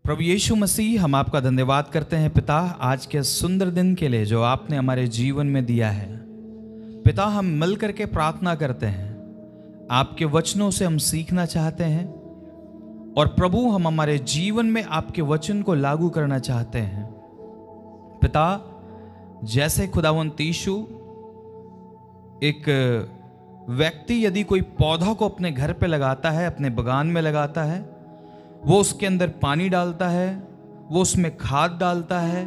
प्रभु यीशु मसीह, हम आपका धन्यवाद करते हैं पिता, आज के सुंदर दिन के लिए जो आपने हमारे जीवन में दिया है। पिता, हम मिल करके प्रार्थना करते हैं, आपके वचनों से हम सीखना चाहते हैं और प्रभु हम हमारे जीवन में आपके वचन को लागू करना चाहते हैं। पिता, जैसे खुदावंत यीशु, एक व्यक्ति यदि कोई पौधा को अपने घर पे लगाता है, अपने बगान में लगाता है, वो उसके अंदर पानी डालता है, वो उसमें खाद डालता है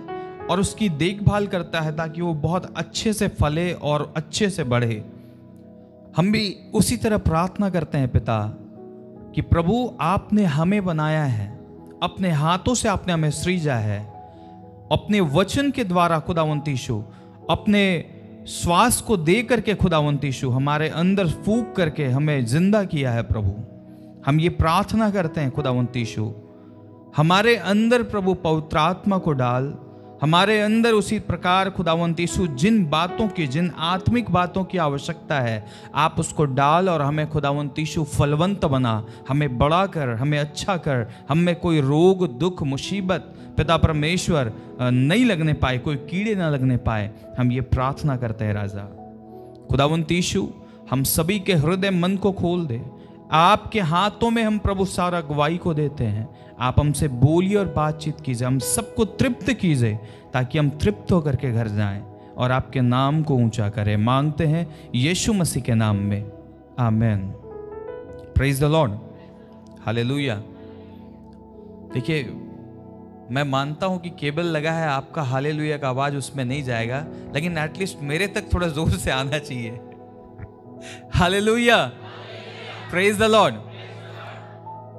और उसकी देखभाल करता है ताकि वो बहुत अच्छे से फले और अच्छे से बढ़े। हम भी उसी तरह प्रार्थना करते हैं पिता कि प्रभु आपने हमें बनाया है, अपने हाथों से आपने हमें सृजा है, अपने वचन के द्वारा खुदावंत यीशु अपने श्वास को दे करके खुदावंत यीशु हमारे अंदर फूंक करके हमें जिंदा किया है। प्रभु हम ये प्रार्थना करते हैं खुदावंत यीशु, हमारे अंदर प्रभु पवित्र आत्मा को डाल, हमारे अंदर उसी प्रकार खुदावंत यीशु जिन बातों की, जिन आत्मिक बातों की आवश्यकता है आप उसको डाल और हमें खुदावंत यीशु फलवंत बना, हमें बड़ा कर, हमें अच्छा कर, हमें कोई रोग दुख मुसीबत पिता परमेश्वर नहीं लगने पाए, कोई कीड़े ना लगने पाए। हम ये प्रार्थना करते हैं राजा खुदावंत यीशु, हम सभी के हृदय मन को खोल दे, आपके हाथों में हम प्रभु सारा गवाही को देते हैं। आप हमसे बोलिए और बातचीत कीजिए, हम सबको तृप्त कीजिए ताकि हम तृप्त होकर के घर जाएं और आपके नाम को ऊंचा करें। मांगते हैं यीशु मसीह के नाम में, आमेन। Praise the lord, hallelujah. देखिए, मैं मानता हूं कि केबल लगा है, आपका हालेलुया का आवाज उसमें नहीं जाएगा, लेकिन एटलीस्ट मेरे तक थोड़ा जोर से आना चाहिए। Hallelujah, praise the Lord.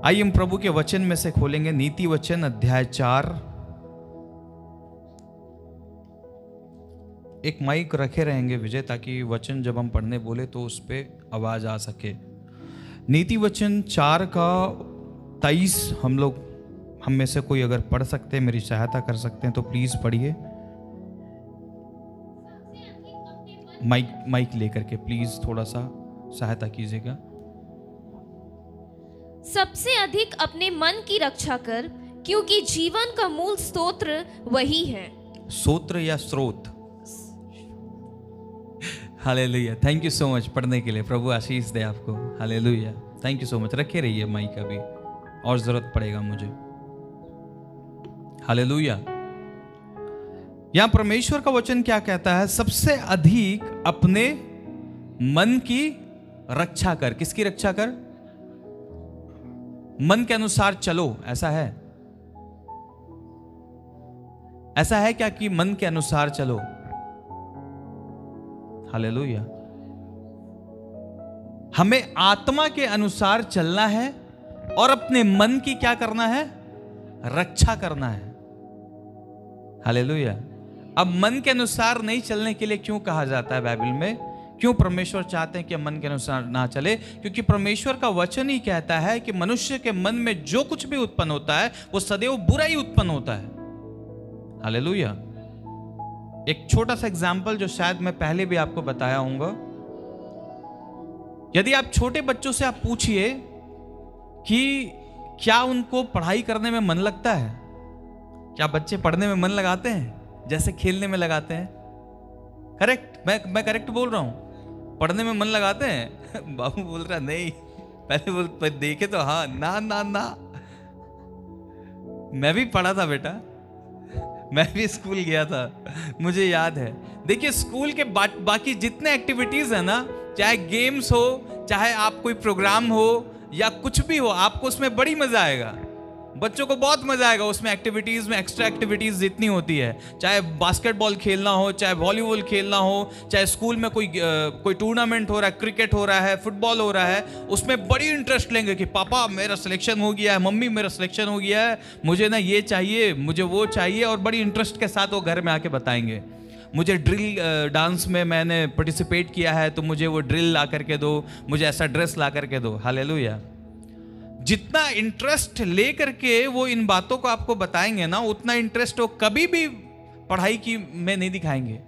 आइए हम प्रभु के वचन में से खोलेंगे नीति वचन अध्याय 4। एक माइक रखे रहेंगे विजय, ताकि वचन जब हम पढ़ने बोले तो उस पर आवाज आ सके। नीति वचन 4 का 23 हम में से कोई अगर पढ़ सकते हैं, मेरी सहायता कर सकते हैं तो प्लीज पढ़िए। माइक लेकर के प्लीज थोड़ा सा सहायता कीजिएगा। सबसे अधिक अपने मन की रक्षा कर, क्योंकि जीवन का मूल स्रोत वही है। स्रोत या स्रोत? Hallelujah. Thank you so much पढ़ने के लिए, प्रभु आशीष दे आपको। Hallelujah, thank you so much. रखे रहिए माइक, अभी और जरूरत पड़ेगा मुझे। हालेलुया। यहां परमेश्वर का वचन क्या कहता है? सबसे अधिक अपने मन की रक्षा कर। किसकी रक्षा कर? मन के अनुसार चलो। ऐसा है? ऐसा है क्या कि मन के अनुसार चलो? हालेलुया। हमें आत्मा के अनुसार चलना है और अपने मन की क्या करना है? रक्षा करना है। हालेलुया। अब मन के अनुसार नहीं चलने के लिए क्यों कहा जाता है बाइबल में? क्यों परमेश्वर चाहते हैं कि मन के अनुसार ना चले? क्योंकि परमेश्वर का वचन ही कहता है कि मनुष्य के मन में जो कुछ भी उत्पन्न होता है वो सदैव बुरा ही उत्पन्न होता है। हालेलुया। एक छोटा सा एग्जाम्पल जो शायद मैं पहले भी आपको बताया होऊंगा। यदि आप छोटे बच्चों से आप पूछिए कि क्या उनको पढ़ाई करने में मन लगता है? क्या बच्चे पढ़ने में मन लगाते हैं जैसे खेलने में लगाते हैं? करेक्ट? मैं करेक्ट बोल रहा हूं? पढ़ने में मन लगाते हैं? बाबू बोल रहा नहीं, पहले देखे तो हाँ, ना ना ना। मैं भी पढ़ा था बेटा, मैं भी स्कूल गया था, मुझे याद है। देखिए, स्कूल के बाकी जितने एक्टिविटीज है ना, चाहे गेम्स हो, चाहे आप कोई प्रोग्राम हो या कुछ भी हो, आपको उसमें बड़ी मजा आएगा। बच्चों को बहुत मजा आएगा उसमें, एक्टिविटीज में, एक्स्ट्रा एक्टिविटीज जितनी होती है, चाहे बास्केटबॉल खेलना हो, चाहे वॉलीबॉल खेलना हो, चाहे स्कूल में कोई टूर्नामेंट हो रहा है, क्रिकेट हो रहा है, फुटबॉल हो रहा है, उसमें बड़ी इंटरेस्ट लेंगे कि पापा मेरा सिलेक्शन हो गया है, मम्मी मेरा सिलेक्शन हो गया है, मुझे ना ये चाहिए, मुझे वो चाहिए, और बड़ी इंटरेस्ट के साथ वो घर में आके बताएंगे। मुझे ड्रिल डांस में मैंने पार्टिसिपेट किया है तो मुझे वो ड्रिल ला करके दो, मुझे ऐसा ड्रेस ला करके दो। हालेलुया। जितना इंटरेस्ट लेकर के वो इन बातों को आपको बताएंगे ना, उतना इंटरेस्ट वो कभी भी पढ़ाई की में नहीं दिखाएंगे।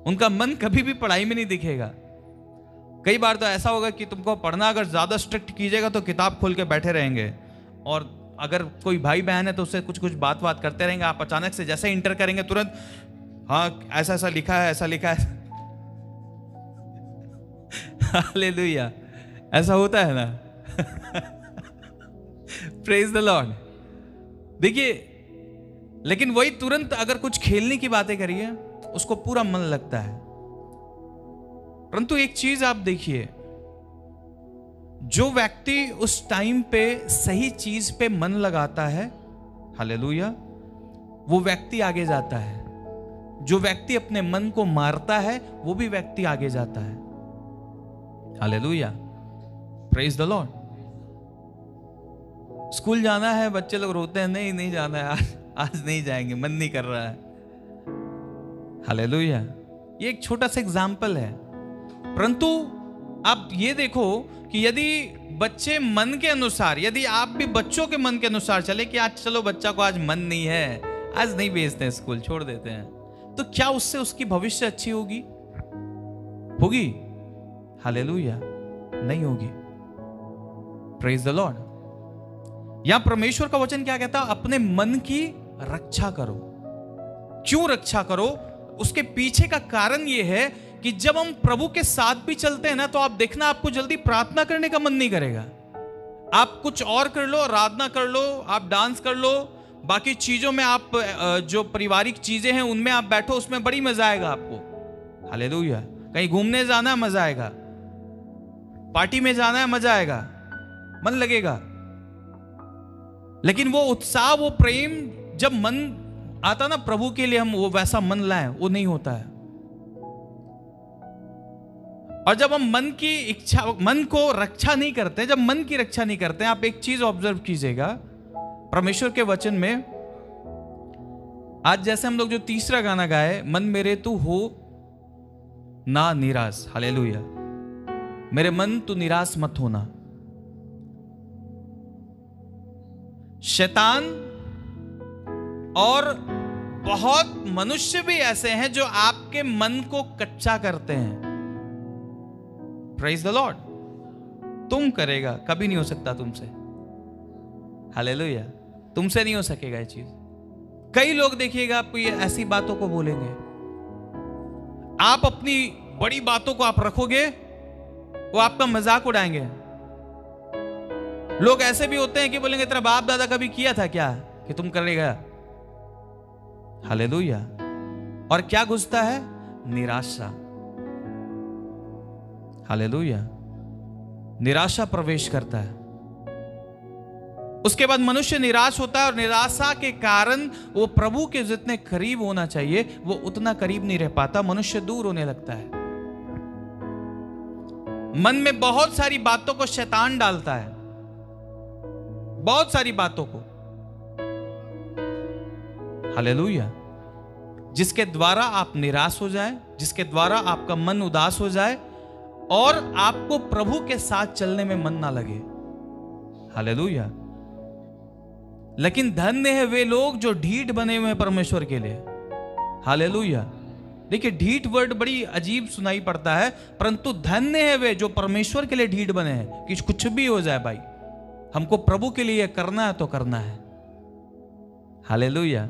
उनका मन कभी भी पढ़ाई में नहीं दिखेगा। कई बार तो ऐसा होगा कि तुमको पढ़ना अगर ज्यादा स्ट्रिक्ट कीजिएगा तो किताब खोल के बैठे रहेंगे और अगर कोई भाई बहन है तो उससे कुछ कुछ बात करते रहेंगे, आप अचानक से जैसे इंटर करेंगे तुरंत हाँ ऐसा ऐसा लिखा है, ऐसा लिखा है। हालेलुया, ऐसा होता है ना। Praise the Lord. देखिए, लेकिन वही तुरंत अगर कुछ खेलने की बातें करिए उसको पूरा मन लगता है। परंतु एक चीज आप देखिए, जो व्यक्ति उस टाइम पे सही चीज पे मन लगाता है, हालेलुया, वो व्यक्ति आगे जाता है। जो व्यक्ति अपने मन को मारता है वो भी व्यक्ति आगे जाता है। Hallelujah, praise the Lord. School जाना है, बच्चे लोग रोते हैं, नहीं नहीं जाना है, आज नहीं जाएंगे, मन नहीं कर रहा है। हालेलुया, ये एक छोटा सा एग्जाम्पल है। परंतु आप ये देखो कि यदि बच्चे मन के अनुसार, यदि आप भी बच्चों के मन के अनुसार चले कि आज चलो बच्चा को आज मन नहीं है, आज नहीं भेजते हैं स्कूल, छोड़ देते हैं, तो क्या उससे उसकी भविष्य अच्छी होगी? होगी? हालेलुया, नहीं होगी। Praise the Lord. यहां परमेश्वर का वचन क्या कहता है? अपने मन की रक्षा करो। क्यों रक्षा करो? उसके पीछे का कारण यह है कि जब हम प्रभु के साथ भी चलते हैं ना, तो आप देखना आपको जल्दी प्रार्थना करने का मन नहीं करेगा। आप कुछ और कर लो, आराधना कर लो, आप डांस कर लो, बाकी चीजों में आप जो पारिवारिक चीजें हैं उनमें आप बैठो, उसमें बड़ी मजा आएगा आपको। हालेलुया। कहीं घूमने जाना है, मजा आएगा। पार्टी में जाना है, मजा आएगा, मन लगेगा। लेकिन वो उत्साह, वो प्रेम, जब मन आता ना प्रभु के लिए, हम वो वैसा मन लाएं, वो नहीं होता है। और जब हम मन की इच्छा, मन को रक्षा नहीं करते, जब मन की रक्षा नहीं करते, आप एक चीज ऑब्जर्व कीजिएगा परमेश्वर के वचन में। आज जैसे हम लोग जो तीसरा गाना गाए, मन मेरे तू हो ना निराश, हालेलुया, मेरे मन तू निराश मत होना। शैतान और बहुत मनुष्य भी ऐसे हैं जो आपके मन को कच्चा करते हैं। Praise the Lord. तुम करेगा, कभी नहीं हो सकता तुमसे। हालेलुया, तुमसे नहीं हो सकेगा ये चीज। कई लोग देखिएगा आपको ये ऐसी बातों को बोलेंगे, आप अपनी बड़ी बातों को आप रखोगे, वो आपका मजाक उड़ाएंगे। लोग ऐसे भी होते हैं कि बोलेंगे तेरा बाप दादा कभी किया था क्या कि तुम करेगा। हालेलुया। और क्या घुसता है? निराशा। हालेलुया, निराशा प्रवेश करता है। उसके बाद मनुष्य निराश होता है और निराशा के कारण वो प्रभु के जितने करीब होना चाहिए वो उतना करीब नहीं रह पाता, मनुष्य दूर होने लगता है। मन में बहुत सारी बातों को शैतान डालता है, बहुत सारी बातों को। हालेलुया। जिसके द्वारा आप निराश हो जाए, जिसके द्वारा आपका मन उदास हो जाए और आपको प्रभु के साथ चलने में मन ना लगे। हालेलुया। लेकिन धन्य है वे लोग जो ढीठ बने हुए हैं परमेश्वर के लिए। हालेलुया। देखिए, ढीठ वर्ड बड़ी अजीब सुनाई पड़ता है, परंतु धन्य है वे जो परमेश्वर के लिए ढीठ बने हैं कि कुछ भी हो जाए भाई, हमको प्रभु के लिए करना है तो करना है। हालेलुया।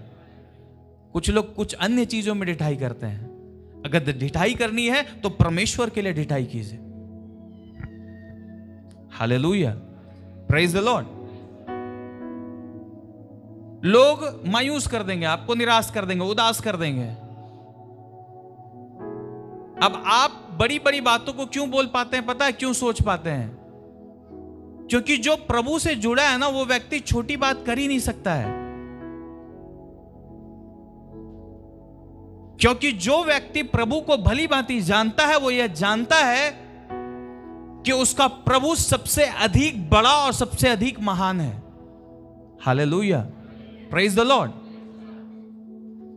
कुछ लोग कुछ अन्य चीजों में ढिठाई करते हैं। अगर ढिठाई करनी है तो परमेश्वर के लिए ढिठाई कीजिए। Hallelujah, praise the Lord. लोग मायूस कर देंगे आपको, निराश कर देंगे, उदास कर देंगे। अब आप बड़ी बड़ी बातों को क्यों बोल पाते हैं? पता है क्यों सोच पाते हैं? क्योंकि जो प्रभु से जुड़ा है ना, वो व्यक्ति छोटी बात कर ही नहीं सकता है। क्योंकि जो व्यक्ति प्रभु को भली भांति जानता है, वो यह जानता है कि उसका प्रभु सबसे अधिक बड़ा और सबसे अधिक महान है। Hallelujah, praise the Lord.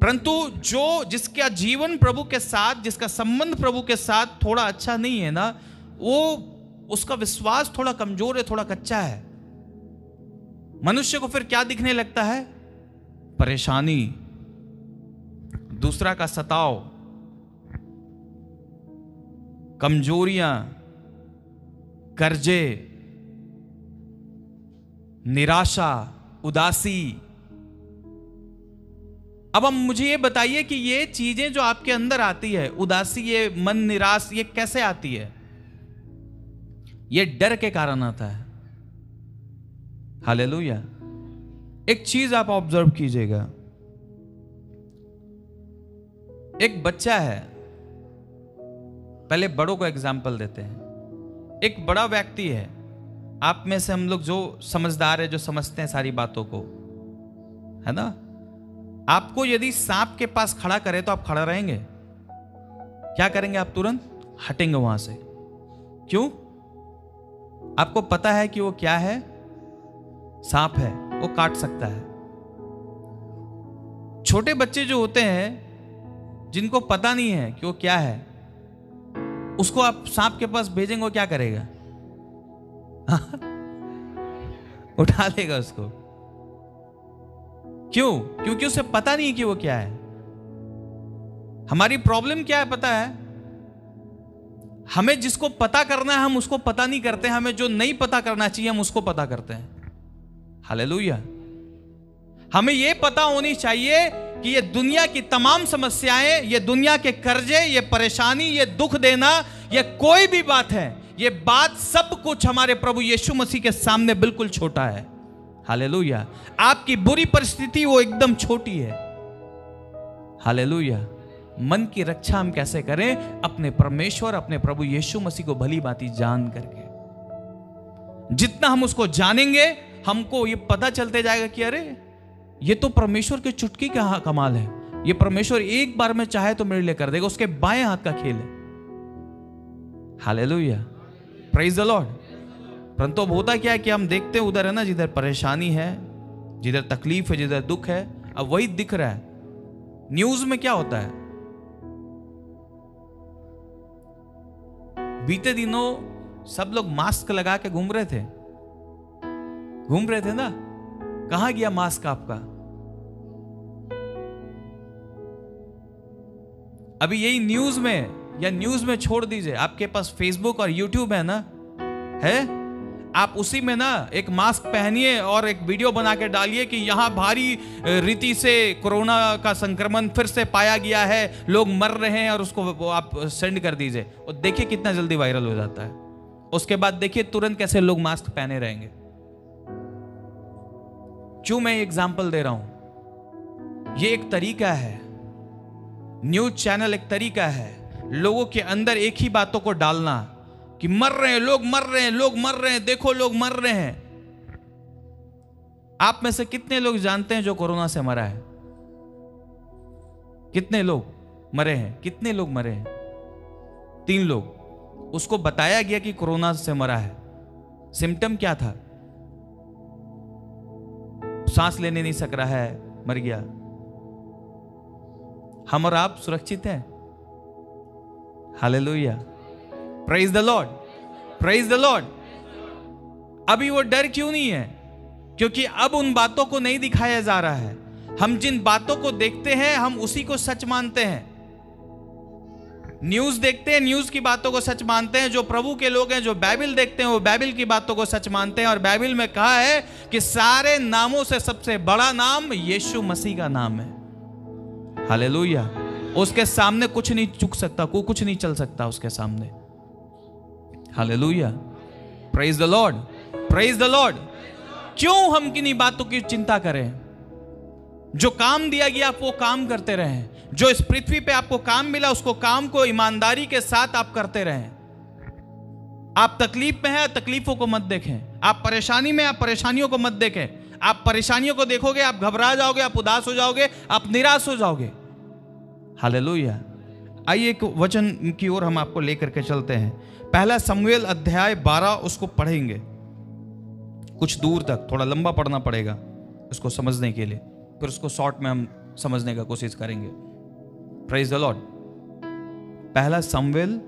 परंतु जिसका जीवन प्रभु के साथ, जिसका संबंध प्रभु के साथ थोड़ा अच्छा नहीं है ना, वो उसका विश्वास थोड़ा कमजोर है, थोड़ा कच्चा है। मनुष्य को फिर क्या दिखने लगता है? परेशानी, दूसरा का सताव, कमजोरियां, कर्जे, निराशा, उदासी। अब हम मुझे ये बताइए कि ये चीजें जो आपके अंदर आती है, उदासी, ये मन निराश, ये कैसे आती है? ये डर के कारण आता है। हालेलुया। एक चीज आप ऑब्जर्व कीजिएगा, एक बच्चा है, पहले बड़ों को एग्जाम्पल देते हैं। एक बड़ा व्यक्ति है, आप में से हम लोग जो समझदार है, जो समझते हैं सारी बातों को, है ना? आपको यदि सांप के पास खड़ा करे तो आप खड़ा रहेंगे? क्या करेंगे आप? तुरंत हटेंगे वहां से। क्यों? आपको पता है कि वो क्या है? सांप है, वो काट सकता है। छोटे बच्चे जो होते हैं, जिनको पता नहीं है कि वो क्या है, उसको आप सांप के पास भेजेंगे, वो क्या करेगा? उठा लेगा उसको। क्यों? क्योंकि उसे पता नहीं कि वो क्या है। हमारी प्रॉब्लम क्या है पता है? हमें जिसको पता करना है हम उसको पता नहीं करते, हमें जो नहीं पता करना चाहिए हम उसको पता करते हैं। हालेलुया। हमें यह पता होनी चाहिए कि ये दुनिया की तमाम समस्याएं, ये दुनिया के कर्जे, ये परेशानी, ये दुख देना, ये कोई भी बात है, ये बात सब कुछ हमारे प्रभु यीशु मसीह के सामने बिल्कुल छोटा है। हालेलुया। आपकी बुरी परिस्थिति वो एकदम छोटी है। हालेलुया। मन की रक्षा हम कैसे करें? अपने परमेश्वर, अपने प्रभु यीशु मसीह को भली भांति जान करके। जितना हम उसको जानेंगे, हमको ये पता चलते जाएगा कि अरे ये तो परमेश्वर की चुटकी का कमाल है, ये परमेश्वर एक बार में चाहे तो मेरे लिए कर देगा, उसके बाएं हाथ का खेल है। हालेलुया। Praise the Lord. परंतु अब होता क्या है कि हम देखते हैं उधर है ना, जिधर परेशानी है, जिधर तकलीफ है, जिधर दुख है, अब वही दिख रहा है। न्यूज में क्या होता है? बीते दिनों सब लोग मास्क लगा के घूम रहे थे ना? कहां गया मास्क आपका? अभी यही न्यूज में, या न्यूज में छोड़ दीजिए, आपके पास फेसबुक और यूट्यूब है ना, है? आप उसी में ना एक मास्क पहनिए और एक वीडियो बना के डालिए कि यहां भारी रीति से कोरोना का संक्रमण फिर से पाया गया है, लोग मर रहे हैं, और उसको आप सेंड कर दीजिए और देखिए कितना जल्दी वायरल हो जाता है। उसके बाद देखिए तुरंत कैसे लोग मास्क पहने रहेंगे। क्यों मैं एग्जाम्पल दे रहा हूं? ये एक तरीका है, न्यूज चैनल एक तरीका है लोगों के अंदर एक ही बातों को डालना कि मर रहे हैं लोग, मर रहे हैं लोग, मर रहे हैं, देखो लोग मर रहे हैं। आप में से कितने लोग जानते हैं जो कोरोना से मरा है? कितने लोग मरे हैं? कितने लोग मरे हैं? 3 लोग। उसको बताया गया कि कोरोना से मरा है। सिम्टम क्या था? सांस लेने नहीं सक रहा है, मर गया। हम और आप सुरक्षित हैं। Hallelujah. Praise the lord, praise the Lord. अभी वो डर क्यों नहीं है? क्योंकि अब उन बातों को नहीं दिखाया जा रहा है। हम जिन बातों को देखते हैं हम उसी को सच मानते हैं। न्यूज देखते हैं, न्यूज की बातों को सच मानते हैं। जो प्रभु के लोग हैं, जो बाइबल देखते हैं, वो बाइबल की बातों को सच मानते हैं। और बाइबल में कहा है कि सारे नामों से सबसे बड़ा नाम यीशु मसीह का नाम है। हालेलुया। उसके सामने कुछ नहीं चुक सकता, कुछ नहीं चल सकता उसके सामने। Hallelujah. Praise the lord, praise the Lord. क्यों हम किन्हीं बातों की चिंता करें? जो काम दिया गया आप वो काम करते रहें। जो इस पृथ्वी पे आपको काम मिला, उसको काम को ईमानदारी के साथ आप करते रहें। आप तकलीफ में हैं, तकलीफों को मत देखें। आप परेशानी में, आप परेशानियों को मत देखें। आप परेशानियों को देखोगे, आप घबरा जाओगे, आप उदास हो जाओगे, आप निराश हो जाओगे। हालेलुया। आइए एक वचन की ओर हम आपको लेकर के चलते हैं। पहला शमूएल अध्याय 12, उसको पढ़ेंगे कुछ दूर तक, थोड़ा लंबा पढ़ना पड़ेगा उसको समझने के लिए, फिर उसको शॉर्ट में हम समझने का कोशिश करेंगे। Praise the Lord. पहला शमूएल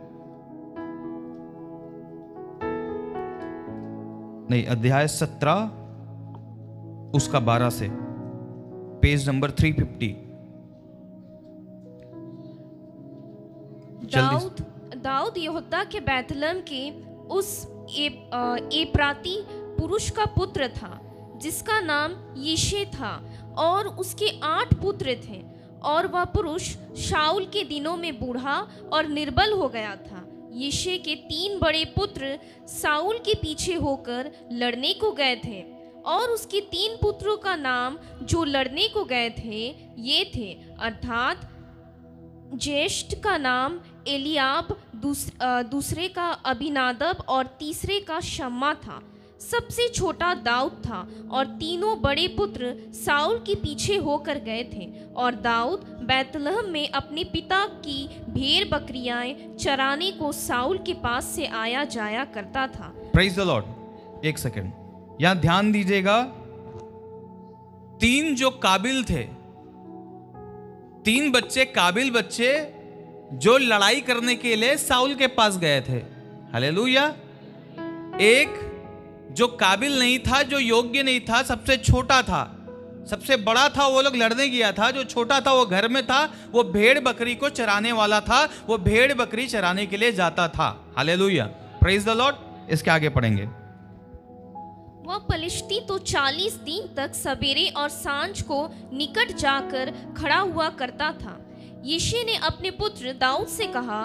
नहीं, अध्याय 17 उसका 12 से, पेज नंबर 350। दाऊद यहूदा के बैतलहम के उस एप्राती पुरुष का पुत्र था जिसका नाम यिशै था, और उसके 8 पुत्र थे। और वह पुरुष शाऊल के दिनों में बूढ़ा और निर्बल हो गया था। यिशै के 3 बड़े पुत्र शाऊल के पीछे होकर लड़ने को गए थे, और उसके 3 पुत्रों का नाम जो लड़ने को गए थे ये थे, अर्थात ज्येष्ठ का नाम एलियाब, दूसरे का अबीनादब और तीसरे का शम्मा था। सबसे छोटा दाऊद था, और तीनों बड़े पुत्र शाऊल के पीछे होकर गए थे। और दाऊद बैतलहम में अपने पिता की भेड़ बकरियां चराने को शाऊल के पास से आया जाया करता था। Praise the Lord. एक सेकंड यहां ध्यान दीजिएगा। 3 जो काबिल थे, 3 बच्चे काबिल बच्चे जो लड़ाई करने के लिए शाऊल के पास गए थे। हालेलुया। एक जो काबिल नहीं था, जो योग्य नहीं था, सबसे छोटा था। सबसे बड़ा था वो लोग लड़ने गया था, जो छोटा था वो घर में था, वो भेड़ बकरी को चराने वाला था, वो भेड़ बकरी चराने के लिए जाता था। Hallelujah, praise the Lord. इसके आगे पढ़ेंगे। वह पलिश्ती तो 40 दिन तक सवेरे और सांझ को निकट जाकर खड़ा हुआ करता था। यिशै ने अपने पुत्र दाऊद से कहा,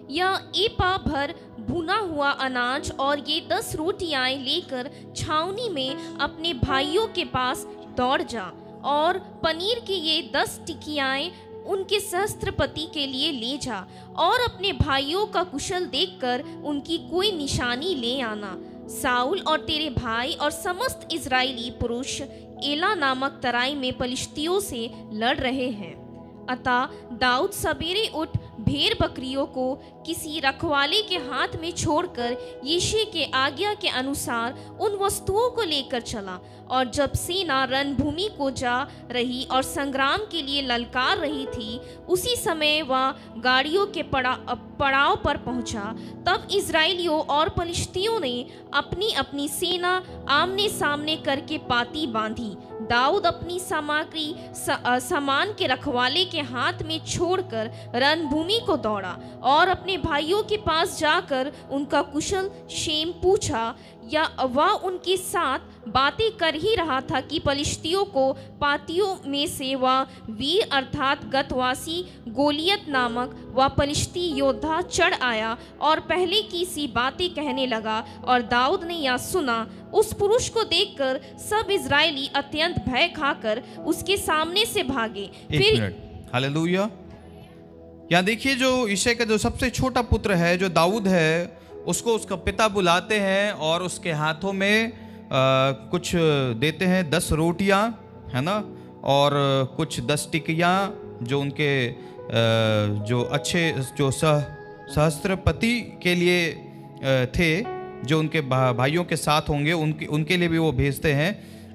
यह एपा भर भुना हुआ अनाज और ये 10 रोटियां लेकर छावनी में अपने भाइयों के पास दौड़ जा, और पनीर की ये 10 टिकियां उनके सहस्त्रपति के लिए ले जा, और अपने भाइयों का कुशल देखकर उनकी कोई निशानी ले आना। शाऊल और तेरे भाई और समस्त इजरायली पुरुष एला नामक तराई में पलिश्तियों से लड़ रहे हैं। अतः दाऊद सवेरे उठ भेड़ बकरियों को किसी रखवाले के हाथ में छोड़कर यिशै के आज्ञा के अनुसार उन वस्तुओं को लेकर चला। और जब सेना रणभूमि को जा रही और संग्राम के लिए ललकार रही थी, उसी समय वह गाड़ियों के पड़ाव पर पहुंचा। तब इजराइलियों और पलिश्तियों ने अपनी अपनी सेना आमने सामने करके पाती बांधी। दाऊद अपनी सामग्री सामान के रखवाले के हाथ में छोड़कर रणभूमि को दौड़ा, और अपने भाइयों के पास जाकर उनका कुशल क्षेम पूछा। या वह उनके साथ बातें कर ही रहा था कि पलिश्तियों को पातियों में से वह वीर अर्थात गतवासी गोलियत नामक वह पलिश्ती योद्धा चढ़ आया और पहले की सी बातें कहने लगा। और दाऊद ने यह सुना। उस पुरुष को देखकर सब इजरायली अत्यंत भय खाकर उसके सामने से भागे। फिर हालेलुया। यहाँ देखिए, जो यिशै का जो सबसे छोटा पुत्र है, जो दाऊद है, उसको उसका पिता बुलाते हैं और उसके हाथों में कुछ देते हैं, 10 रोटियां, है ना, और कुछ 10 टिकियां जो उनके जो अच्छे जो सहस्त्रपति के लिए थे, जो उनके भाइयों के साथ होंगे, उनके लिए भी वो भेजते हैं।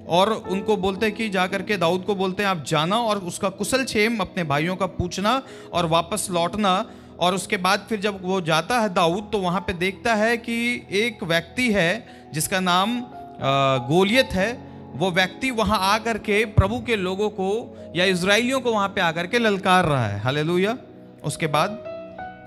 और उनको बोलते हैं कि जा करके दाऊद को बोलते हैं आप जाना और उसका कुशल क्षेम अपने भाइयों का पूछना और वापस लौटना। और उसके बाद फिर जब वो जाता है दाऊद, तो वहाँ पे देखता है कि एक व्यक्ति है जिसका नाम गोलियत है। वो व्यक्ति वहाँ आकर के प्रभु के लोगों को या इजराइलियों को वहाँ पे आकर के ललकार रहा है। हालेलुया। उसके बाद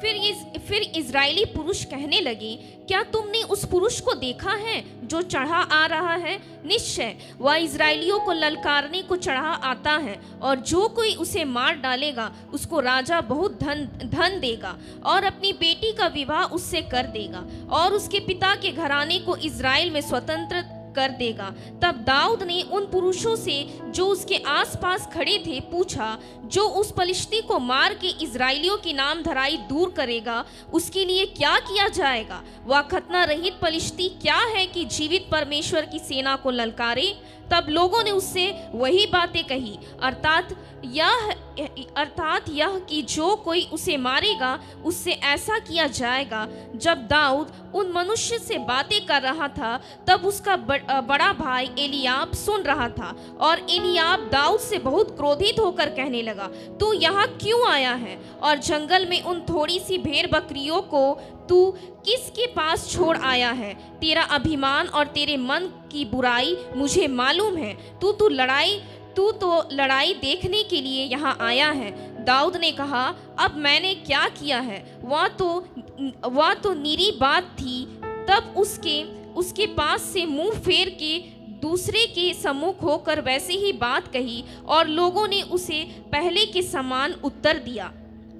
फिर इजरायली पुरुष कहने लगे, क्या तुमने उस पुरुष को देखा है जो चढ़ा आ रहा है? निश्चय वह इजरायलियों को ललकारने को चढ़ा आता है, और जो कोई उसे मार डालेगा उसको राजा बहुत धन देगा और अपनी बेटी का विवाह उससे कर देगा और उसके पिता के घराने को इजराइल में स्वतंत्र कर देगा। तब दाऊद ने उन पुरुषों से जो उसके आसपास खड़े थे पूछा, जो उस पलिश्ती को मार के इजराइलियों की नाम धराई दूर करेगा, उसके लिए क्या किया जाएगा? वह खतना रहित पलिश्ती क्या है कि जीवित परमेश्वर की सेना को ललकारे? तब लोगों ने उससे वही बातें कही, अर्थात यह कि जो कोई उसे मारेगा उससे ऐसा किया जाएगा। जब दाऊद उन मनुष्य से बातें कर रहा था, तब उसका बड़ा भाई एलियाब सुन रहा था, और एलियाब दाऊद से बहुत क्रोधित होकर कहने लगा, तू यहाँ क्यों आया है? और जंगल में उन थोड़ी सी भेड़ बकरियों को तू किसके पास छोड़ आया है? तेरा अभिमान और तेरे मन की बुराई मुझे मालूम है। तू तो लड़ाई देखने के लिए यहाँ आया है। दाऊद ने कहा, अब मैंने क्या किया है? वह तो निरी बात थी। तब उसके पास से मुंह फेर के दूसरे के सम्मुख होकर वैसे ही बात कही और लोगों ने उसे पहले के समान उत्तर दिया।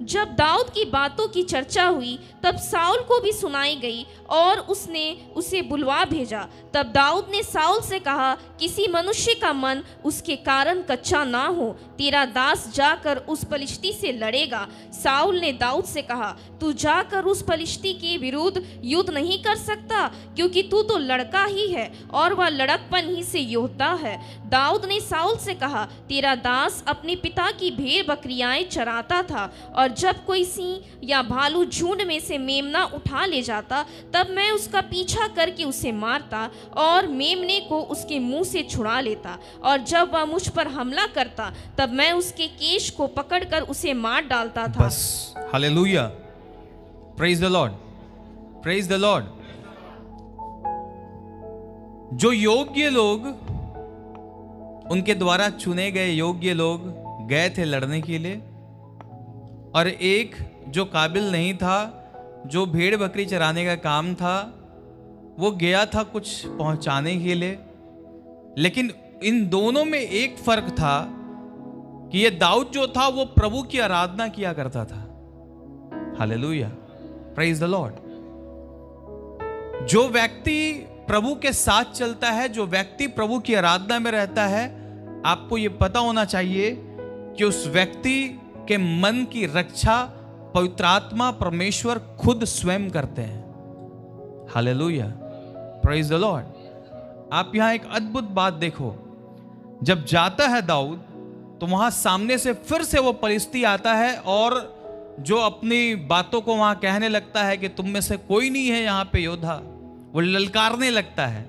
जब दाऊद की बातों की चर्चा हुई तब साउल को भी सुनाई गई और उसने उसे बुलवा भेजा। तब दाऊद ने साउल से कहा, किसी मनुष्य का मन उसके कारण कच्चा ना हो, तेरा दास जाकर उस पलिश्ती से लड़ेगा। साउल ने दाऊद से कहा, तू जाकर उस पलिश्ती के विरुद्ध युद्ध नहीं कर सकता, क्योंकि तू तो लड़का ही है और वह लड़कपन ही से योद्धा है। दाऊद ने साउल से कहा, तेरा दास अपने पिता की भेड़ बकरियां चराता था, और जब कोई सिंह या भालू झुंड में से मेमना उठा ले जाता तब मैं उसका पीछा करके उसे मारता और मेमने को उसके मुंह से छुड़ा लेता, और जब वह मुझ पर हमला करता तब मैं उसके केश को पकड़कर उसे मार डालता था। बस, hallelujah, praise the lord, praise the Lord. जो योग्य लोग, उनके द्वारा चुने गए योग्य लोग गए थे लड़ने के लिए, और एक जो काबिल नहीं था, जो भेड़ बकरी चराने का काम था, वो गया था कुछ पहुंचाने के लिए। लेकिन इन दोनों में एक फर्क था कि ये दाऊद जो था वो प्रभु की आराधना किया करता था। Hallelujah, praise the Lord. जो व्यक्ति प्रभु के साथ चलता है, जो व्यक्ति प्रभु की आराधना में रहता है, आपको ये पता होना चाहिए कि उस व्यक्ति के मन की रक्षा पवित्र आत्मा परमेश्वर खुद स्वयं करते हैं। Hallelujah, praise the Lord. आप यहां एक अद्भुत बात देखो, जब जाता है दाऊद तो वहां सामने से फिर से वो पलिश्ती आता है और जो अपनी बातों को वहां कहने लगता है कि तुम में से कोई नहीं है यहां पे योद्धा, वो ललकारने लगता है।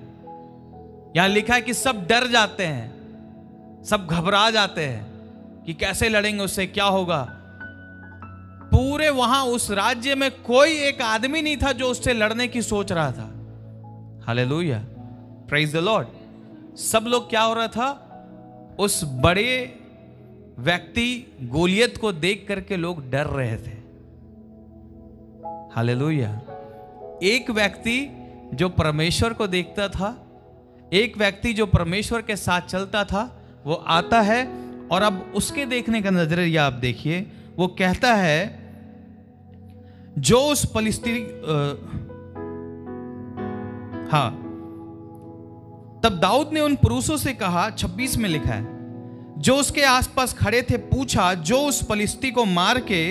यहां लिखा है कि सब डर जाते हैं, सब घबरा जाते हैं कि कैसे लड़ेंगे, उससे क्या होगा। पूरे वहां उस राज्य में कोई एक आदमी नहीं था जो उससे लड़ने की सोच रहा था। Hallelujah, praise the Lord. सब लोग क्या हो रहा था, उस बड़े व्यक्ति गोलियत को देख करके लोग डर रहे थे। हालेलुया। एक व्यक्ति जो परमेश्वर को देखता था, एक व्यक्ति जो परमेश्वर के साथ चलता था, वो आता है और अब उसके देखने का नजरिया आप देखिए। वो कहता है, जो उस पलिश्ती तब दाऊद ने उन पुरुषों से कहा, 26 में लिखा है, जो उसके आसपास खड़े थे, पूछा, जो उस पलिश्ती को मार के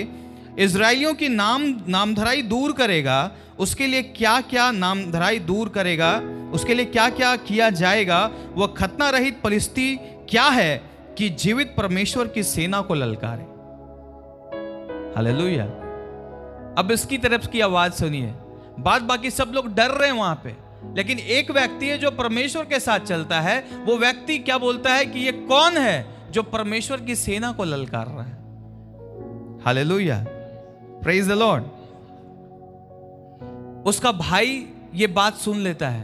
इजराइलियों की नामधराई दूर करेगा, उसके लिए क्या क्या नामधराई दूर करेगा, उसके लिए क्या क्या किया जाएगा। वह खतना रहित पलिश्ती क्या है कि जीवित परमेश्वर की सेना को ललकारे। हालेलुया। अब इसकी तरफ की आवाज सुनिए। बाद बाकी सब लोग डर रहे हैं वहां पे, लेकिन एक व्यक्ति है जो परमेश्वर के साथ चलता है। वो व्यक्ति क्या बोलता है कि ये कौन है जो परमेश्वर की सेना को ललकार रहा है। Hallelujah, praise the Lord. उसका भाई ये बात सुन लेता है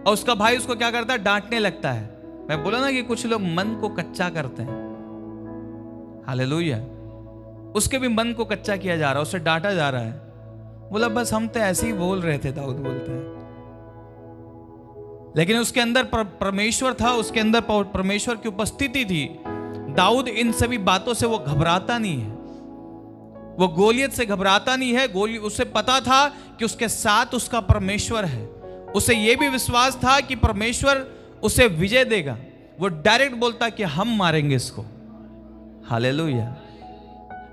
और उसका भाई उसको क्या करता है, डांटने लगता है। मैं बोला ना कि कुछ लोग मन को कच्चा करते हैं। हालेलुया। उसके भी मन को कच्चा किया जा रहा है, उसे डांटा जा रहा है। बोला बस हम तो ऐसे ही बोल रहे थे, दाऊद बोलता है। लेकिन उसके अंदर परमेश्वर था, उसके अंदर परमेश्वर की उपस्थिति थी। दाऊद इन सभी बातों से वो घबराता नहीं है, वो गोलियत से घबराता नहीं है। उसे पता था कि उसके साथ उसका परमेश्वर है। उसे यह भी विश्वास था कि परमेश्वर उसे विजय देगा। वो डायरेक्ट बोलता कि हम मारेंगे इसको। हालेलुया।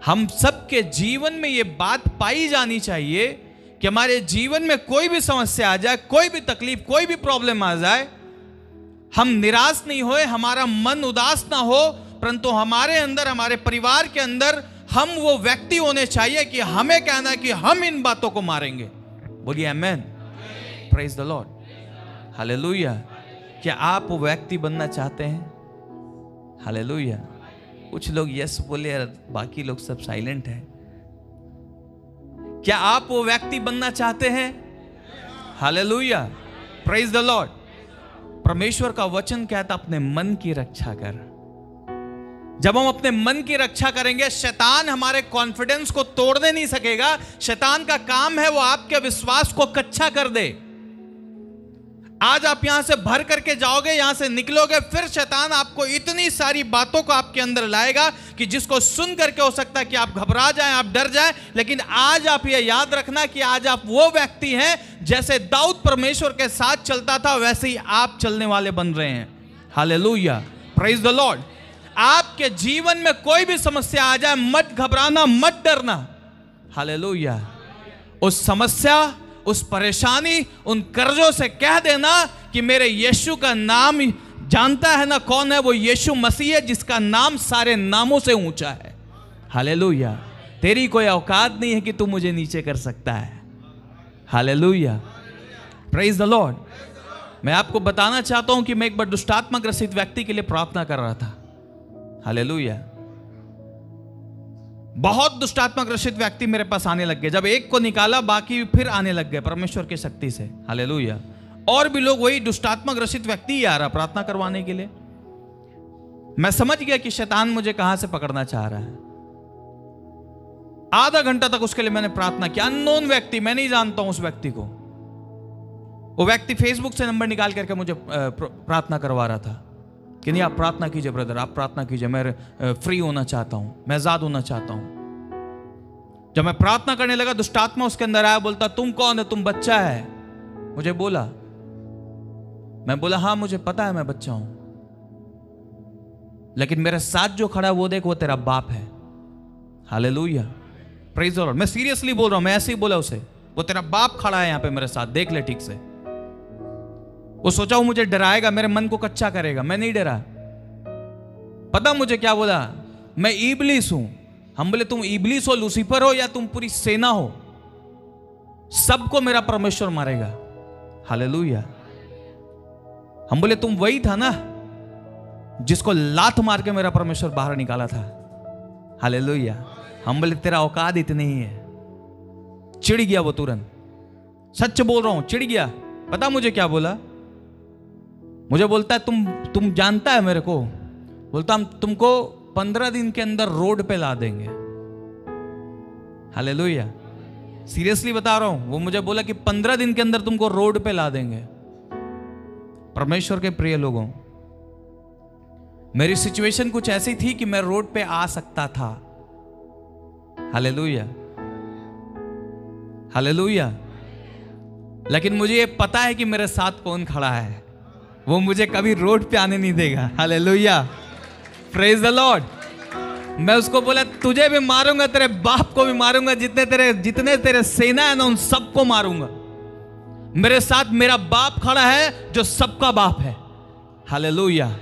हम सबके जीवन में ये बात पाई जानी चाहिए कि हमारे जीवन में कोई भी समस्या आ जाए, कोई भी तकलीफ, कोई भी प्रॉब्लम आ जाए, हम निराश नहीं होए, हमारा मन उदास ना हो, परंतु हमारे अंदर, हमारे परिवार के अंदर हम वो व्यक्ति होने चाहिए कि हमें कहना है कि हम इन बातों को मारेंगे। बोलिए आमेन, प्रेज द लॉर्ड, हालेलुया। क्या आप वो व्यक्ति बनना चाहते हैं? हालेलुया। कुछ लोग यस बोले, बाकी लोग सब साइलेंट हैं। क्या आप वो व्यक्ति बनना चाहते हैं? Hallelujah, praise the Lord. परमेश्वर का वचन कहता अपने मन की रक्षा कर। जब हम अपने मन की रक्षा करेंगे, शैतान हमारे कॉन्फिडेंस को तोड़ने नहीं सकेगा। शैतान का काम है वो आपके विश्वास को कच्चा कर दे। आज आप यहां से भर करके जाओगे, यहां से निकलोगे, फिर शैतान आपको इतनी सारी बातों को आपके अंदर लाएगा कि जिसको सुन करके हो सकता है कि आप घबरा जाएं, आप डर जाएं। लेकिन आज आप ये याद रखना कि आज आप वो व्यक्ति हैं, जैसे दाऊद परमेश्वर के साथ चलता था वैसे ही आप चलने वाले बन रहे हैं। Hallelujah, praise the Lord. आपके जीवन में कोई भी समस्या आ जाए, मत घबराना, मत डरना। हालेलुया। उस समस्या, उस परेशानी, उन कर्जों से कह देना कि मेरे यीशु का नाम जानता है ना कौन है, वो यीशु मसीह है जिसका नाम सारे नामों से ऊंचा है। हालेलुया। तेरी कोई औकात नहीं है कि तू मुझे नीचे कर सकता है। Hallelujah, praise the Lord. मैं आपको बताना चाहता हूं कि मैं एक बार दुष्टात्मा ग्रसित व्यक्ति के लिए प्रार्थना कर रहा था। हालेलुया। बहुत दुष्टात्मा ग्रसित व्यक्ति मेरे पास आने लग गए। जब एक को निकाला बाकी फिर आने लग गए परमेश्वर की शक्ति से। हालेलुया। और भी लोग, वही दुष्टात्मा ग्रसित व्यक्ति ही आ रहा प्रार्थना करवाने के लिए। मैं समझ गया कि शैतान मुझे कहां से पकड़ना चाह रहा है। आधा घंटा तक उसके लिए मैंने प्रार्थना की। अननोन व्यक्ति, मैं नहीं जानता हूं उस व्यक्ति को। वो व्यक्ति फेसबुक से नंबर निकाल करके मुझे प्रार्थना करवा रहा था कि नहीं आप प्रार्थना कीजिए ब्रदर, आप प्रार्थना कीजिए, मैं फ्री होना चाहता हूं, मैं आजाद होना चाहता हूं। जब मैं प्रार्थना करने लगा, दुष्टात्मा उसके अंदर आया, बोलता तुम कौन है, तुम बच्चा है। मुझे बोला, मैं बोला हाँ मुझे पता है मैं बच्चा हूं, लेकिन मेरे साथ जो खड़ा है वो देख, वो तेरा बाप है। Hallelujah, praise the Lord. मैं सीरियसली बोल रहा हूं, मैं ऐसे ही बोला उसे, वो तेरा बाप खड़ा है यहां पे मेरे साथ, देख ले ठीक से। वो सोचा वो मुझे डराएगा, मेरे मन को कच्चा करेगा। मैं नहीं डरा। पता मुझे क्या बोला, मैं इब्लीस हूं। हम बोले तुम इब्लीस हो, लूसीफर हो, या तुम पूरी सेना हो, सबको मेरा परमेश्वर मारेगा। हालेलुया। हम बोले तुम वही था ना जिसको लात मार के मेरा परमेश्वर बाहर निकाला था। हालेलुया। हम बोले तेरा औकात इतनी ही है। चिढ़ गया वो तुरंत, सच बोल रहा हूं, चिढ़ गया। पता मुझे क्या बोला, मुझे बोलता है तुम जानता है मेरे को, बोलता हम तुमको 15 दिन के अंदर रोड पे ला देंगे। हालेलुया, सीरियसली बता रहा हूं। वो मुझे बोला कि 15 दिन के अंदर तुमको रोड पे ला देंगे। परमेश्वर के प्रिय लोगों, मेरी सिचुएशन कुछ ऐसी थी कि मैं रोड पे आ सकता था। Hallelujah, hallelujah. लेकिन मुझे ये पता है कि मेरे साथ कौन खड़ा है, वो मुझे कभी रोड पे आने नहीं देगा। Hallelujah, praise the Lord. मैं उसको बोला तुझे भी मारूंगा, तेरे बाप को भी मारूंगा, जितने तेरे सेना है ना उन सबको मारूंगा। मेरे साथ मेरा बाप खड़ा है जो सबका बाप है। हालेलुया।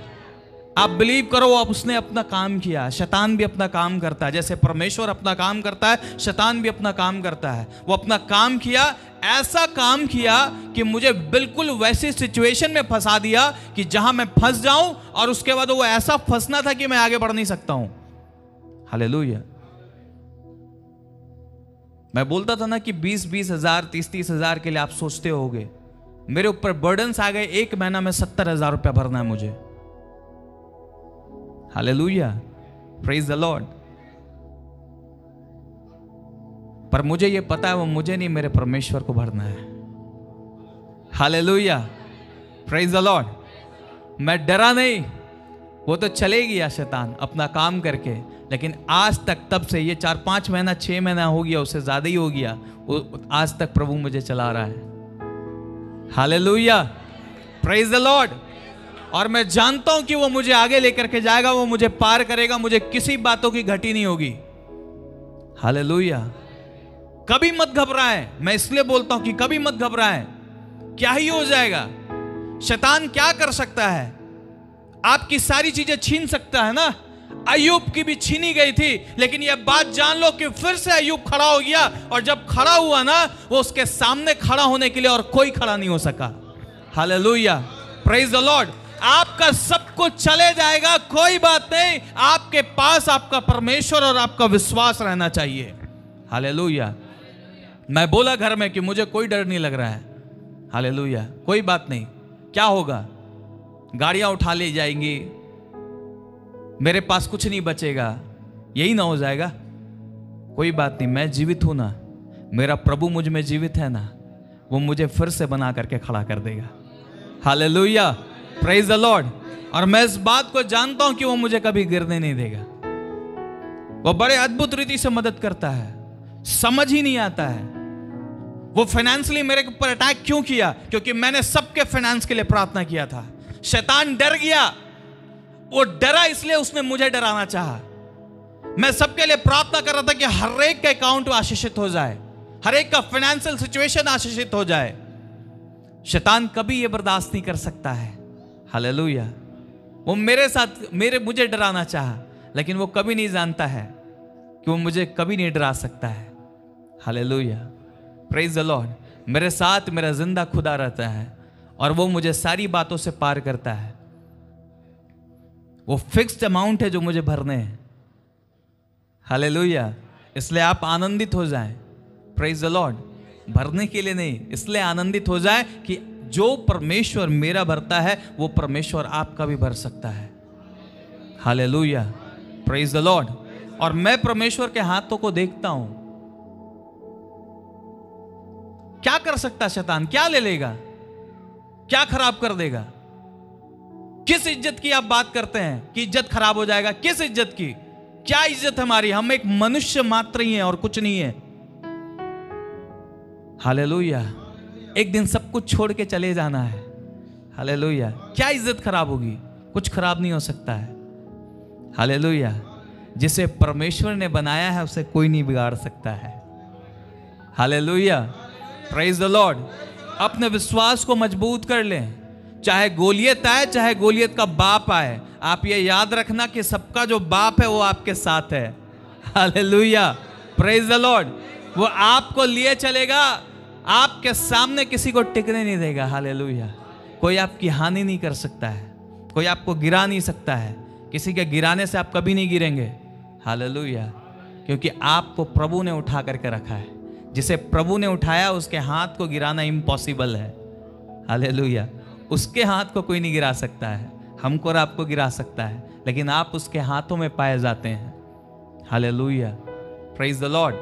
आप बिलीव करो, आप उसने अपना काम किया। शैतान भी अपना काम करता है, जैसे परमेश्वर अपना काम करता है, शैतान भी अपना काम करता है। वो अपना काम किया, ऐसा काम किया कि मुझे बिल्कुल वैसी सिचुएशन में फंसा दिया कि जहां मैं फंस जाऊं, और उसके बाद वो ऐसा फंसना था कि मैं आगे बढ़ नहीं सकता हूं। हालेलुया। मैं बोलता था ना कि 20-20 हजार 30-30 हजार के लिए आप सोचते होगे, मेरे ऊपर बर्डन्स आ गए। एक महीना में 70,000 रुपया भरना है मुझे। Hallelujah, praise the Lord. पर मुझे ये पता है वो मुझे नहीं, मेरे परमेश्वर को भरना है। Hallelujah, praise the Lord. मैं डरा नहीं, वो तो चले गया शैतान अपना काम करके, लेकिन आज तक, तब से ये 4-5 महीना 6 महीना हो गया, उससे ज्यादा ही हो गया, वो आज तक प्रभु मुझे चला रहा है। Hallelujah, praise the Lord. और मैं जानता हूं कि वो मुझे आगे लेकर के जाएगा, वो मुझे पार करेगा, मुझे किसी बातों की घटी नहीं होगी। हालेलुया। कभी मत घबराएं। मैं इसलिए बोलता हूं कि कभी मत घबराएं। क्या ही हो जाएगा, शैतान क्या कर सकता है, आपकी सारी चीजें छीन सकता है ना। अय्यूब की भी छीनी गई थी, लेकिन यह बात जान लो कि फिर से अय्यूब खड़ा हो गया, और जब खड़ा हुआ ना, वो उसके सामने खड़ा होने के लिए और कोई खड़ा नहीं हो सका। Hallelujah, praise the Lord. आपका सब कुछ चले जाएगा, कोई बात नहीं, आपके पास आपका परमेश्वर और आपका विश्वास रहना चाहिए। हालेलुया। मैं बोला घर में कि मुझे कोई डर नहीं लग रहा है। हालेलुया, कोई बात नहीं। क्या होगा, गाड़ियां उठा ली जाएंगी, मेरे पास कुछ नहीं बचेगा, यही ना हो जाएगा। कोई बात नहीं, मैं जीवित हूं ना, मेरा प्रभु मुझ में जीवित है ना, वो मुझे फिर से बना करके खड़ा कर देगा। Hallelujah, praise the Lord. और मैं इस बात को जानता हूं कि वो मुझे कभी गिरने नहीं देगा। वो बड़े अद्भुत रीति से मदद करता है, समझ ही नहीं आता है वो फाइनेंशियली मेरे ऊपर अटैक क्यों किया, क्योंकि मैंने सबके फाइनेंस के लिए प्रार्थना किया था। शैतान डर गया, वो डरा इसलिए उसने मुझे डराना चाहा। मैं सबके लिए प्रार्थना कर रहा था कि हर एक का अकाउंट आशीषित हो जाए, हर एक का फाइनेंशियल सिचुएशन आशीषित हो जाए। शैतान कभी ये बर्दाश्त नहीं कर सकता है। हालेलुया। वो मेरे साथ मुझे डराना चाहा, लेकिन वो कभी नहीं जानता है कि वो मुझे कभी नहीं डरा सकता है। Hallelujah, praise the Lord. मेरे साथ मेरा जिंदा खुदा रहता है और वो मुझे सारी बातों से पार करता है। वो फिक्स्ड अमाउंट है जो मुझे भरने हैं। हालेलुया। इसलिए आप आनंदित हो जाएं, प्रेज द लॉर्ड। भरने के लिए नहीं, इसलिए आनंदित हो जाए कि जो परमेश्वर मेरा भरता है वो परमेश्वर आपका भी भर सकता है। Hallelujah, praise the Lord. और मैं परमेश्वर के हाथों को देखता हूं। क्या कर सकता शैतान? क्या ले लेगा? क्या खराब कर देगा? किस इज्जत की आप बात करते हैं कि इज्जत खराब हो जाएगा? किस इज्जत की? क्या इज्जत हमारी? हम एक मनुष्य मात्र ही हैं और कुछ नहीं है। हालेलुया। एक दिन सब कुछ छोड़ के चले जाना है। हालेलुया। क्या इज्जत खराब होगी? कुछ खराब नहीं हो सकता है। हालेलुया। जिसे परमेश्वर ने बनाया है उसे कोई नहीं बिगाड़ सकता है। Hallelujah, praise the Lord. अपने विश्वास को मजबूत कर लें, चाहे गोलियत आए, चाहे गोलियत का बाप आए। आप ये याद रखना कि सबका जो बाप है वो आपके साथ है। Hallelujah, praise the lord. वो आपको लिए चलेगा, आपके सामने किसी को टिकने नहीं देगा। हालेलुया। कोई आपकी हानि नहीं कर सकता है, कोई आपको गिरा नहीं सकता है। किसी के गिराने से आप कभी नहीं गिरेंगे। हालेलुया, क्योंकि आपको प्रभु ने उठा करके रखा है। जिसे प्रभु ने उठाया उसके हाथ को गिराना इम्पॉसिबल है। हालेलुया। उसके हाथ को कोई नहीं गिरा सकता है। हमको और आपको गिरा सकता है, लेकिन आप उसके हाथों में पाए जाते हैं। Hallelujah, praise the lord.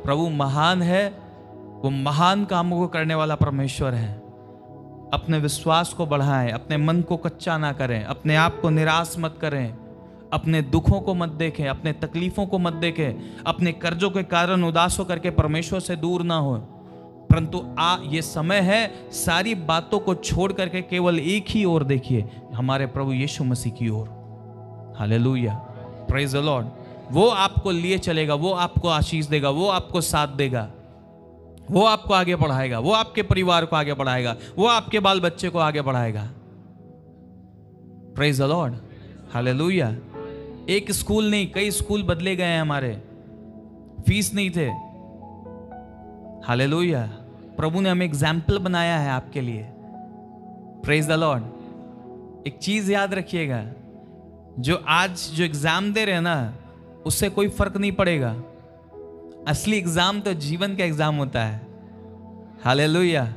प्रभु महान है, वो महान कामों को करने वाला परमेश्वर है। अपने विश्वास को बढ़ाएं, अपने मन को कच्चा ना करें, अपने आप को निराश मत करें, अपने दुखों को मत देखें, अपने तकलीफों को मत देखें, अपने कर्जों के कारण उदास होकर के परमेश्वर से दूर ना हो। परंतु ये समय है सारी बातों को छोड़ करके केवल एक ही ओर देखिए, हमारे प्रभु यीशु मसीह की ओर। Hallelujah, praise the lord. वो आपको लिए चलेगा, वो आपको आशीष देगा, वो आपको साथ देगा, वो आपको आगे बढ़ाएगा, वो आपके परिवार को आगे बढ़ाएगा, वो आपके बाल बच्चे को आगे बढ़ाएगा। Praise the lord. हालेलुया। एक स्कूल नहीं, कई स्कूल बदले गए हैं हमारे, फीस नहीं थे। हालेलुया। प्रभु ने हमें एग्जाम्पल बनाया है आपके लिए। Praise the Lord. एक चीज याद रखिएगा, जो आज जो एग्जाम दे रहे हैं ना, उससे कोई फर्क नहीं पड़ेगा। असली एग्जाम तो जीवन का एग्जाम होता है। हालेलुया।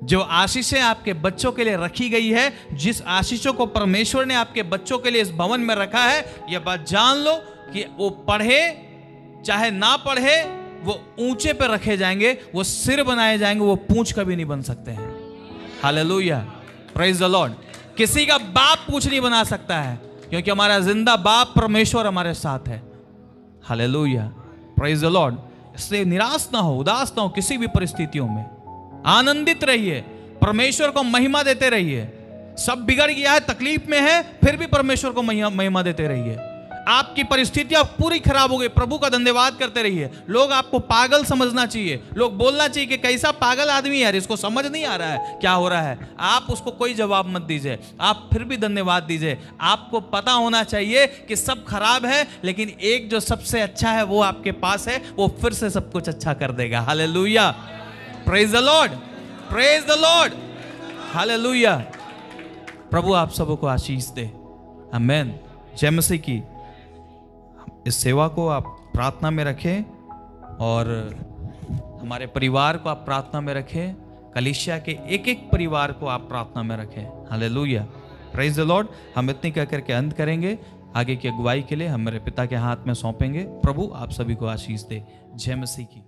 जो आशीषें आपके बच्चों के लिए रखी गई है, जिस आशीषों को परमेश्वर ने आपके बच्चों के लिए इस भवन में रखा है, यह बात जान लो कि वो पढ़े चाहे ना पढ़े, वो ऊंचे पे रखे जाएंगे, वो सिर बनाए जाएंगे, वो पूंछ कभी नहीं बन सकते हैं। Hallelujah, praise the Lord. किसी का बाप पूंछ नहीं बना सकता है, क्योंकि हमारा जिंदा बाप परमेश्वर हमारे साथ है। Hallelujah, praise the Lord. इसलिए निराश ना हो, उदास ना हो किसी भी परिस्थितियों में। आनंदित रहिए, परमेश्वर को महिमा देते रहिए। सब बिगड़ गया है, तकलीफ में है, फिर भी परमेश्वर को महिमा देते रहिए। आपकी परिस्थितियां पूरी खराब हो गई, प्रभु का धन्यवाद करते रहिए। लोग आपको पागल समझना चाहिए, लोग बोलना चाहिए कि कैसा पागल आदमी है यार, इसको समझ नहीं आ रहा है क्या हो रहा है। आप उसको कोई जवाब मत दीजिए, आप फिर भी धन्यवाद दीजिए। आपको पता होना चाहिए कि सब खराब है, लेकिन एक जो सबसे अच्छा है वो आपके पास है, वो फिर से सब कुछ अच्छा कर देगा। Hallelujah, praise the lord, praise the lord. Hallelujah. प्रभु आप सबको आशीष दे। आमीन। जय मसीह की। इस सेवा को आप प्रार्थना में रखें और हमारे परिवार को आप प्रार्थना में रखें। कलीसिया के एक एक परिवार को आप प्रार्थना में रखें। Hallelujah, praise the Lord. हम इतनी कह करके अंत करेंगे। आगे की अगुवाई के लिए हमारे पिता के हाथ में सौंपेंगे। प्रभु आप सभी को आशीष दे। जय मसीह की।